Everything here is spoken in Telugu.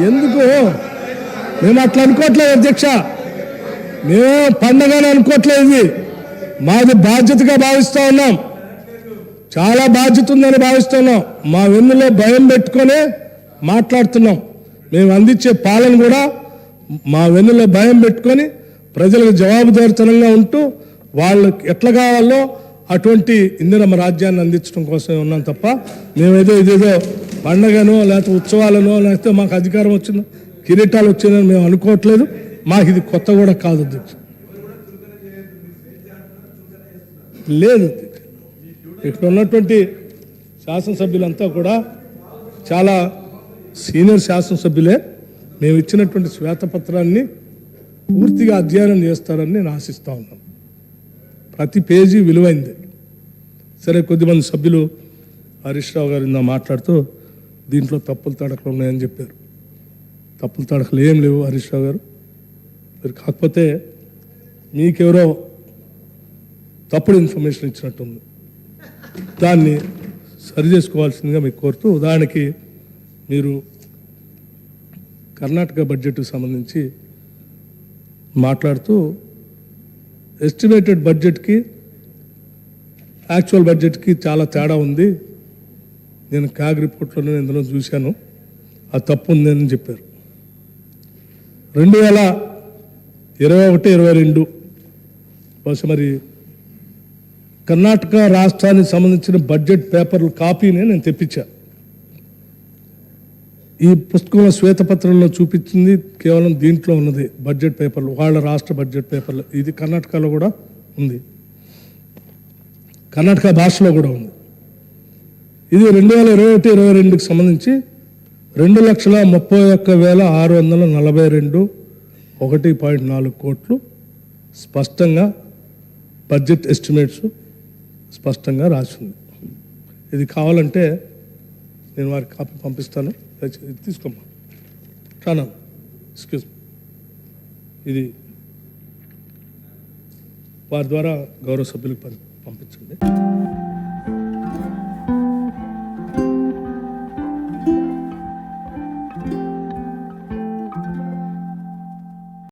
ఎందుకు మేము అట్లా అనుకోవట్లేదు అధ్యక్ష, మేము పండగని అనుకోవట్లేదు. మాది బాధ్యతగా భావిస్తూ ఉన్నాం, చాలా బాధ్యత ఉందని భావిస్తున్నాం. మా వెన్నులో భయం పెట్టుకొని మాట్లాడుతున్నాం. మేము అందించే పాలన కూడా మా వెన్నులో భయం పెట్టుకొని ప్రజలకు జవాబుదారితనంగా ఉంటూ వాళ్ళకి ఎట్లా కావాలో అటువంటి ఇందిరమ్మ రాజ్యాన్ని అందించడం కోసమే ఉన్నాం తప్ప ఇదేదో పండగనో లేకపోతే ఉత్సవాలనో లేకపోతే మాకు అధికారం వచ్చిందో కిరీటాలు వచ్చిందని మేము అనుకోవట్లేదు. మాకు ఇది కొత్త కూడా కాదు అధ్యక్ష. లేదు, ఇక్కడ ఉన్నటువంటి శాసనసభ్యులంతా కూడా చాలా సీనియర్ శాసనసభ్యులే. మేము ఇచ్చినటువంటి శ్వేతపత్రాన్ని పూర్తిగా అధ్యయనం చేస్తారని నేను ఆశిస్తూ ఉన్నాను. ప్రతి పేజీ విలువైంది. సరే, కొద్దిమంది సభ్యులు హరీష్ రావు గారు ఇందా మాట్లాడుతూ దీంట్లో తప్పులు తడకలు ఉన్నాయని చెప్పారు. తప్పులు తడకలు ఏం లేవు హరీష్ రావు గారు. మీరు కాకపోతే మీకెవరో తప్పుడు ఇన్ఫర్మేషన్ ఇచ్చినట్టుంది, దాన్ని సరి చేసుకోవాల్సిందిగా మీకు కోరుతూ, ఉదాహరణకి మీరు కర్ణాటక బడ్జెట్కి సంబంధించి మాట్లాడుతూ ఎస్టిమేటెడ్ బడ్జెట్కి యాక్చువల్ బడ్జెట్కి చాలా తేడా ఉంది, నేను కాగ్ రిపోర్ట్లోనే ఇందులో చూశాను, ఆ తప్పు ఉందని చెప్పారు. 2021-22 బహుశా మరి కర్ణాటక రాష్ట్రానికి సంబంధించిన బడ్జెట్ పేపర్లు కాపీని నేను తెప్పించా. ఈ పుస్తకంలో శ్వేతపత్రంలో చూపించింది కేవలం దీంట్లో ఉన్నది బడ్జెట్ పేపర్లు, వాళ్ళ రాష్ట్ర బడ్జెట్ పేపర్లు. ఇది కర్ణాటకలో కూడా ఉంది, కర్ణాటక భాషలో కూడా ఉంది. ఇది 2021-22కి సంబంధించి 2,31,642 కోట్లు స్పష్టంగా బడ్జెట్ ఎస్టిమేట్స్ స్పష్టంగా రాసింది. ఇది కావాలంటే నేను వారికి కాపీ పంపిస్తాను, తీసుకోమ్మా. రానా, ఎక్స్క్యూజ్ మీ, ఇది వారి ద్వారా గౌరవ సభ్యులకు పంపించండి.